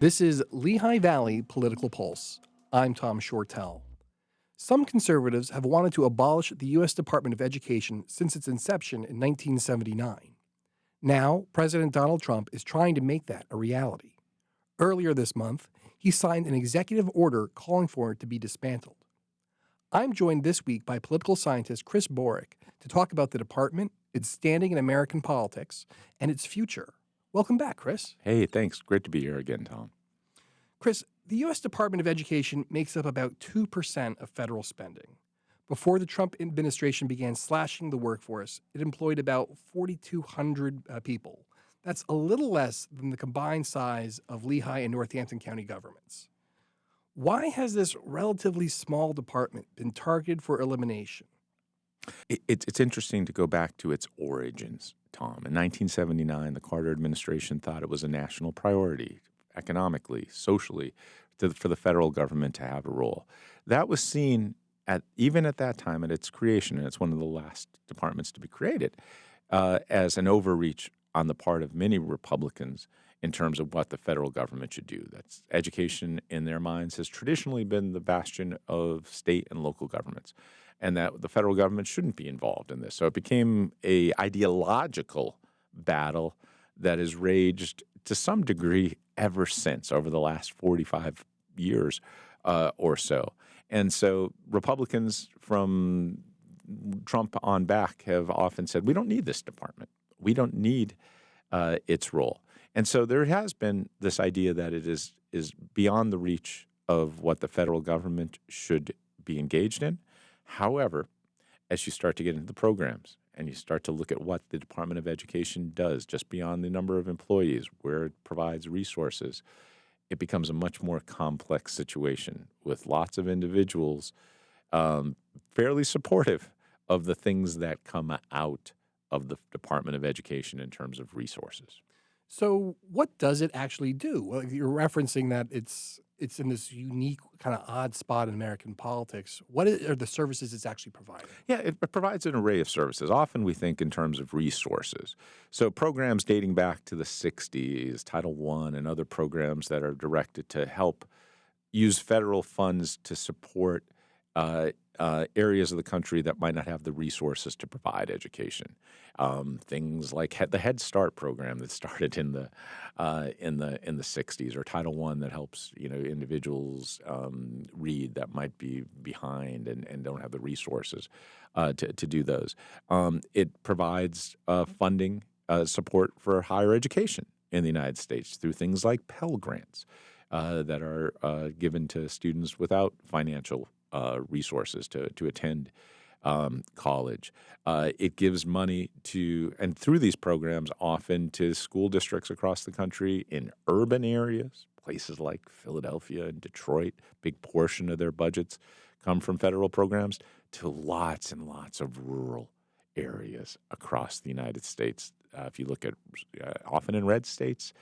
This is Lehigh Valley Political Pulse. I'm Tom Shortell. Some conservatives have wanted to abolish the U.S. Department of Education since its inception in 1979. Now, President Donald Trump is trying to make that a reality. Earlier this month, he signed an executive order calling for it to be dismantled. I'm joined this week by political scientist Chris Borick to talk about the department, its standing in American politics, and its future. Welcome back, Chris. Hey, thanks. Great to be here again, Tom. Chris, the U.S. Department of Education makes up about 2% of federal spending. Before the Trump administration began slashing the workforce, it employed about 4,200 people. That's a little less than the combined size of Lehigh and Northampton County governments. Why has this relatively small department been targeted for elimination? It's interesting to go back to its origins, Tom. In 1979, the Carter administration thought it was a national priority, economically, socially, for the federal government to have a role. That was seen even at that time, at its creation, and it's one of the last departments to be created, as an overreach on the part of many Republicans in terms of what the federal government should do. That's education, in their minds, has traditionally been the bastion of state and local governments, and that the federal government shouldn't be involved in this. So it became a ideological battle that has raged to some degree ever since, over the last 45 years or so. And so Republicans from Trump on back have often said, we don't need this department. We don't need its role. And so there has been this idea that it is beyond the reach of what the federal government should be engaged in. However, as you start to get into the programs and you start to look at what the Department of Education does, just beyond the number of employees, where it provides resources, it becomes a much more complex situation with lots of individuals fairly supportive of the things that come out of the Department of Education in terms of resources. So what does it actually do? Well, you're referencing that it's in this unique kind of odd spot in American politics. What are the services it's actually providing? Yeah, it provides an array of services. Often we think in terms of resources. So programs dating back to the 60s, Title I, and other programs that are directed to help use federal funds to support areas of the country that might not have the resources to provide education. Things like the Head Start program that started in the 60s, or Title I that helps individuals read that might be behind and don't have the resources to do those. It provides funding support for higher education in the United States through things like Pell Grants that are given to students without financial resources to attend college. It gives money and through these programs, often to school districts across the country in urban areas, places like Philadelphia and Detroit. Big portion of their budgets come from federal programs, to lots and lots of rural areas across the United States. If you look at often in red states,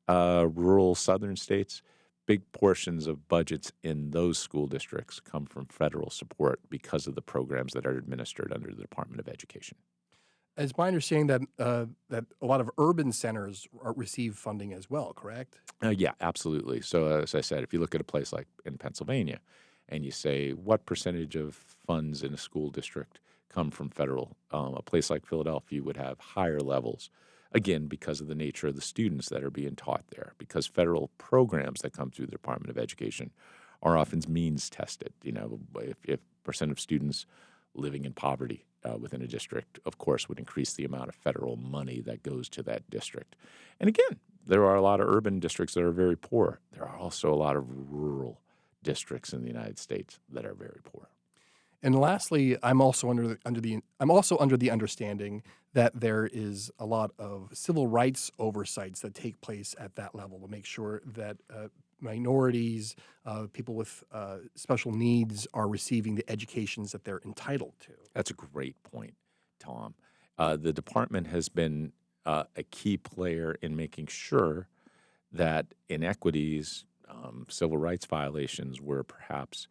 rural southern states, big portions of budgets in those school districts come from federal support because of the programs that are administered under the Department of Education. It's my understanding that a lot of urban centers receive funding as well, correct? Yeah, absolutely. So as I said, if you look at a place like in Pennsylvania and you say what percentage of funds in a school district come from federal, a place like Philadelphia would have higher levels. Again, because of the nature of the students that are being taught there, because federal programs that come through the Department of Education are often means tested. If percent of students living in poverty within a district, of course, would increase the amount of federal money that goes to that district. And again, there are a lot of urban districts that are very poor. There are also a lot of rural districts in the United States that are very poor. And lastly, I'm also under the understanding that there is a lot of civil rights oversights that take place at that level to make sure that minorities, people with special needs, are receiving the educations that they're entitled to. That's a great point, Tom. The department has been a key player in making sure that inequities, civil rights violations, where perhaps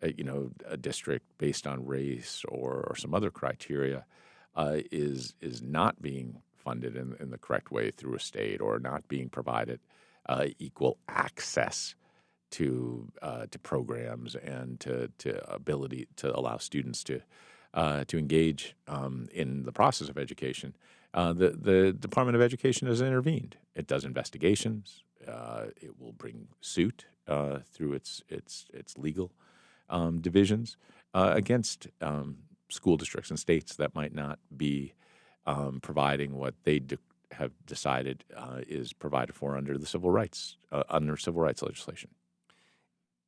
a district based on race or some other criteria is not being funded in the correct way through a state, or not being provided equal access to programs and to ability to allow students to engage in the process of education. The Department of Education has intervened. It does investigations. It will bring suit through its legal divisions against school districts and states that might not be providing what they have decided is provided for under the civil rights legislation.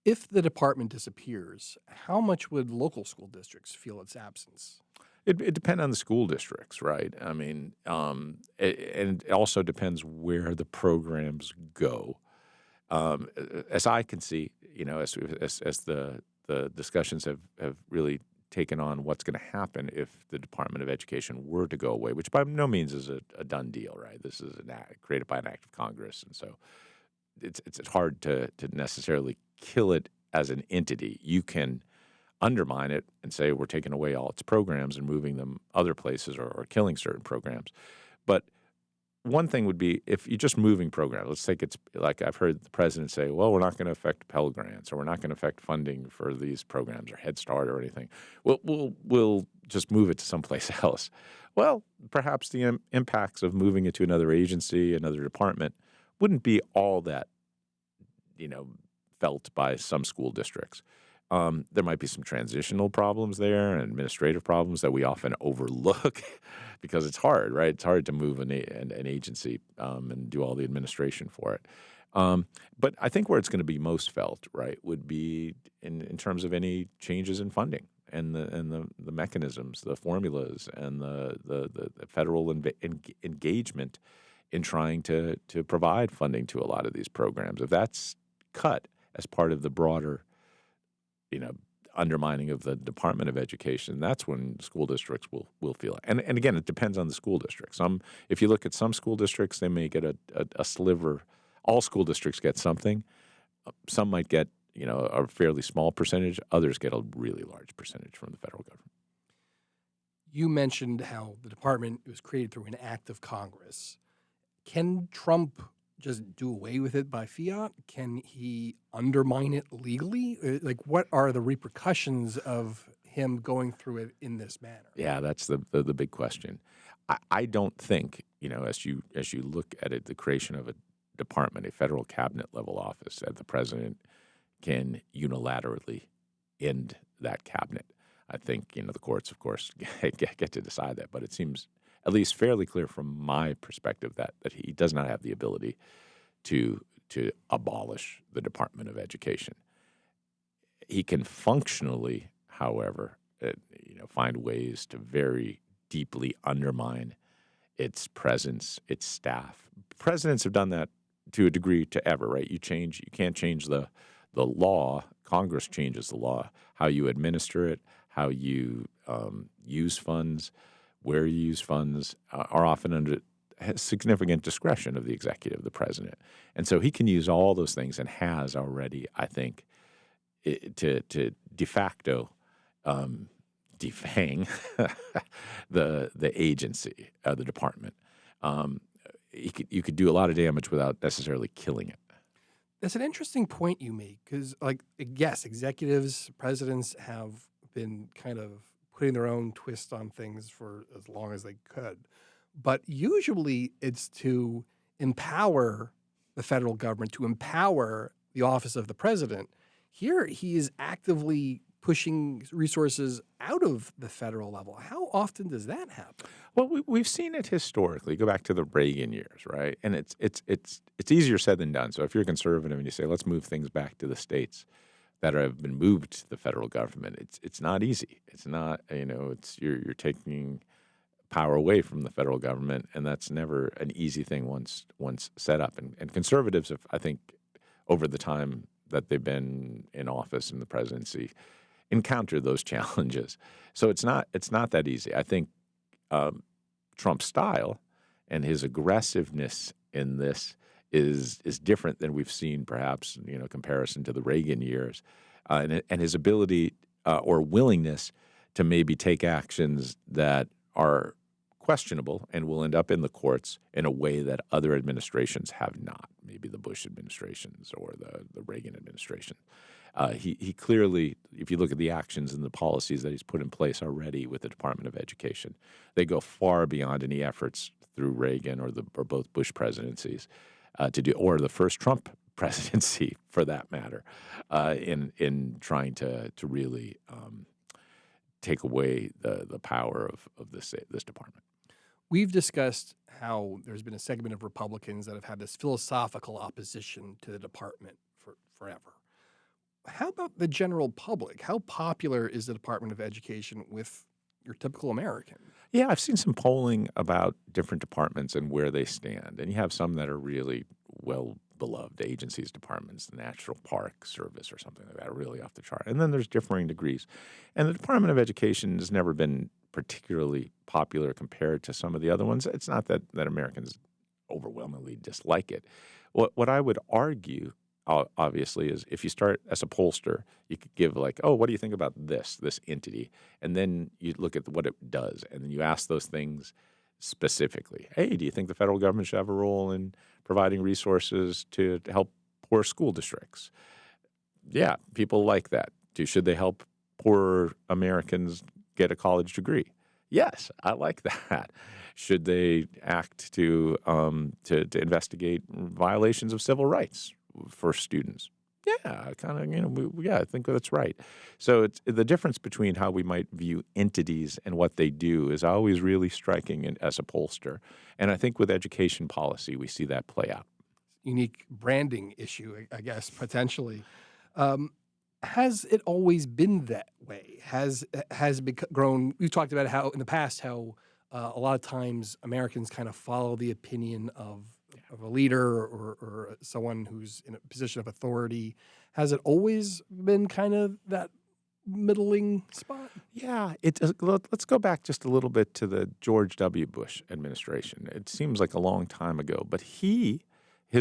If the department disappears, how much would local school districts feel its absence? It depends on the school districts, right? I mean, and it also depends where the programs go. As I can see, as the discussions have really taken on what's going to happen if the Department of Education were to go away, which by no means is a done deal, right? This is an act created by an act of Congress, and so it's hard to necessarily kill it as an entity. You can undermine it and say we're taking away all its programs and moving them other places or killing certain programs. But one thing would be if you're just moving programs. Let's take it's like I've heard the president say, well, we're not going to affect Pell Grants or we're not going to affect funding for these programs or Head Start or anything. We'll just move it to someplace else. Well, perhaps the impacts of moving it to another agency, another department, wouldn't be all that, felt by some school districts. There might be some transitional problems there and administrative problems that we often overlook because it's hard, right? It's hard to move an agency and do all the administration for it. But I think where it's going to be most felt, right, would be in terms of any changes in funding and the mechanisms, the formulas, and the federal engagement in trying to provide funding to a lot of these programs. If that's cut as part of the broader undermining of the Department of Education, that's when school districts will feel it. And again, it depends on the school district. If you look at some school districts, they may get a sliver. All school districts get something. Some might get a fairly small percentage. Others get a really large percentage from the federal government. You mentioned how the department was created through an act of Congress. Can Trump just do away with it by fiat? Can he undermine it legally? What are the repercussions of him going through it in this manner? Yeah, that's the big question. I don't think, as you look at it, the creation of a department, a federal cabinet level office, that the president can unilaterally end that cabinet. I think, the courts, of course, get to decide that, but it seems at least fairly clear from my perspective that he does not have the ability to abolish the Department of Education. He can functionally, however, find ways to very deeply undermine its presence, its staff. Presidents have done that to a degree to ever, right? You can't change the law. Congress changes the law. How you administer it, how you use funds, where you use funds are often under significant discretion of the executive, the president. And so he can use all those things and has already, I think, to de facto defang the agency, the department. You could do a lot of damage without necessarily killing it. That's an interesting point you make because, yes, executives, presidents have been kind of putting their own twist on things for as long as they could. But usually it's to empower the federal government, to empower the office of the president. Here he is actively pushing resources out of the federal level. How often does that happen? Well, we've seen it historically. Go back to the Reagan years, right? And it's easier said than done. So if you're conservative and you say, let's move things back to the states that have been moved to the federal government, it's not easy. It's not, you're taking power away from the federal government, and that's never an easy thing once set up. And conservatives have, I think, over the time that they've been in office in the presidency, encountered those challenges. So it's not that easy. I think Trump's style and his aggressiveness in this is different than we've seen, perhaps, comparison to the Reagan years, and his ability or willingness to maybe take actions that are questionable and will end up in the courts in a way that other administrations have not, maybe the Bush administrations or the Reagan administration. He clearly, if you look at the actions and the policies that he's put in place already with the Department of Education, they go far beyond any efforts through Reagan or both Bush presidencies to do, or the first Trump presidency for that matter, in trying to really take away the power of this department. We've discussed how there's been a segment of Republicans that have had this philosophical opposition to the department for forever. How about the general public? How popular is the Department of Education with your typical American? Yeah, I've seen some polling about different departments and where they stand. And you have some that are really well beloved agencies, departments, the National Park Service or something like that, are really off the chart. And then there's differing degrees. And the Department of Education has never been particularly popular compared to some of the other ones. It's not that Americans overwhelmingly dislike it. What I would argue, obviously, is if you start as a pollster, you could give like, oh, what do you think about this entity? And then you look at what it does, and then you ask those things specifically. Hey, do you think the federal government should have a role in providing resources to help poor school districts? Yeah, people like that. Should they help poor Americans get a college degree? Yes, I like that. Should they act to investigate violations of civil rights for students? Yeah, I think that's right. So it's the difference between how we might view entities and what they do is always really striking as a pollster. And I think with education policy, we see that play out. Unique branding issue, I guess, potentially. Has it always been that way? Has it grown? We've talked about how in the past how a lot of times Americans kind of follow the opinion of a leader or someone who's in a position of authority. Has it always been kind of that middling spot? Yeah, let's go back just a little bit to the George W. Bush administration. It seems like a long time ago, but his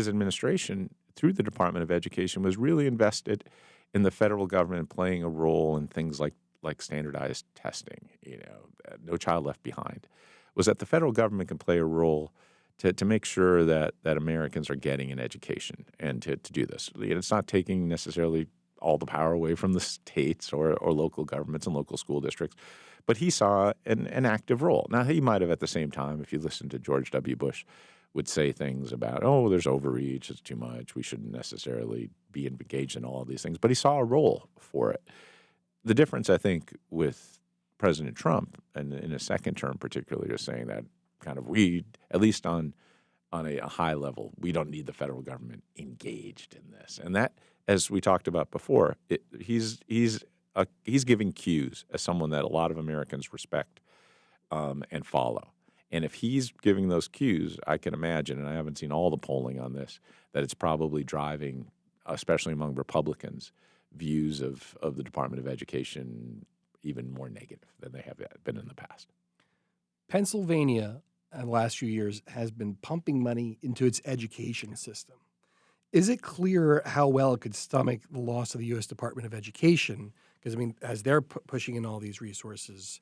administration, through the Department of Education, was really invested in the federal government playing a role in things like standardized testing, No Child Left Behind, was that the federal government can play a role to make sure that Americans are getting an education and to do this. It's not taking necessarily all the power away from the states or local governments and local school districts, but he saw an active role. Now, he might have at the same time, if you listen to George W. Bush, would say things about, oh, there's overreach, it's too much, we shouldn't necessarily be engaged in all of these things, but he saw a role for it. The difference, I think, with President Trump, and in a second term particularly, is saying that kind of we, at least on a high level, we don't need the federal government engaged in this. And that, as we talked about before, he's giving cues as someone that a lot of Americans respect and follow. And if he's giving those cues, I can imagine, and I haven't seen all the polling on this, that it's probably driving, especially among Republicans, views of the Department of Education even more negative than they have been in the past. Pennsylvania, in the last few years, has been pumping money into its education system. Is it clear how well it could stomach the loss of the U.S. Department of Education? Because, I mean, as they're pushing in all these resources,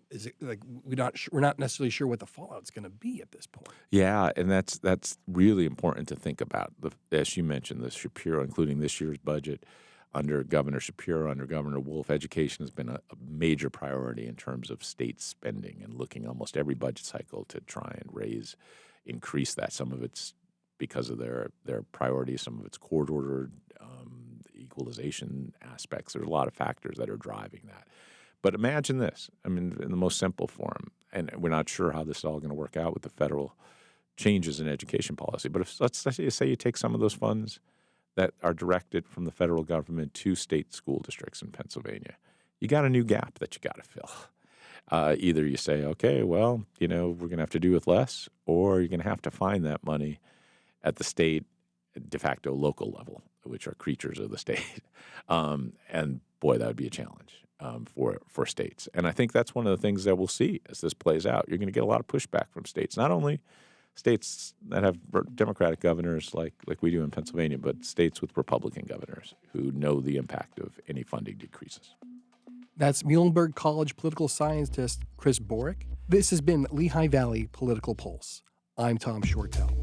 is it like we're not necessarily sure what the fallout's going to be at this point? Yeah, and that's really important to think about. As you mentioned, the Shapiro, including this year's budget, under Governor Shapiro, under Governor Wolf, education has been a major priority in terms of state spending and looking almost every budget cycle to try and increase that. Some of it's because of their priorities, some of it's court-ordered equalization aspects. There's a lot of factors that are driving that. But imagine this, I mean, in the most simple form, and we're not sure how this is all going to work out with the federal changes in education policy, but let's say you take some of those funds that are directed from the federal government to state school districts in Pennsylvania, you got a new gap that you got to fill. Either you say, okay, well, we're going to have to do with less, or you're going to have to find that money at the state, de facto local level, which are creatures of the state. And boy, that would be a challenge for states. And I think that's one of the things that we'll see as this plays out. You're going to get a lot of pushback from states, not only states that have Democratic governors like we do in Pennsylvania, but states with Republican governors who know the impact of any funding decreases. That's Muhlenberg College political scientist Chris Borick. This has been Lehigh Valley Political Pulse. I'm Tom Shortell.